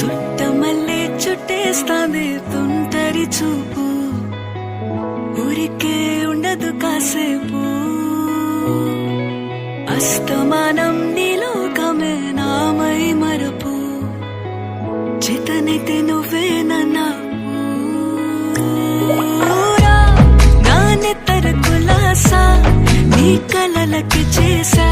చుట్టమల్లే చుట్టేస్తాంది తుంటరి చూపు, ఊరికే ఉండదు కాసేపు. అస్తమానం నీలోకమే నామై మరపు, చేతనైతే నువ్వే నన్నాపు. నా నెత్తర కులాసా నీ కలలకి చేసా,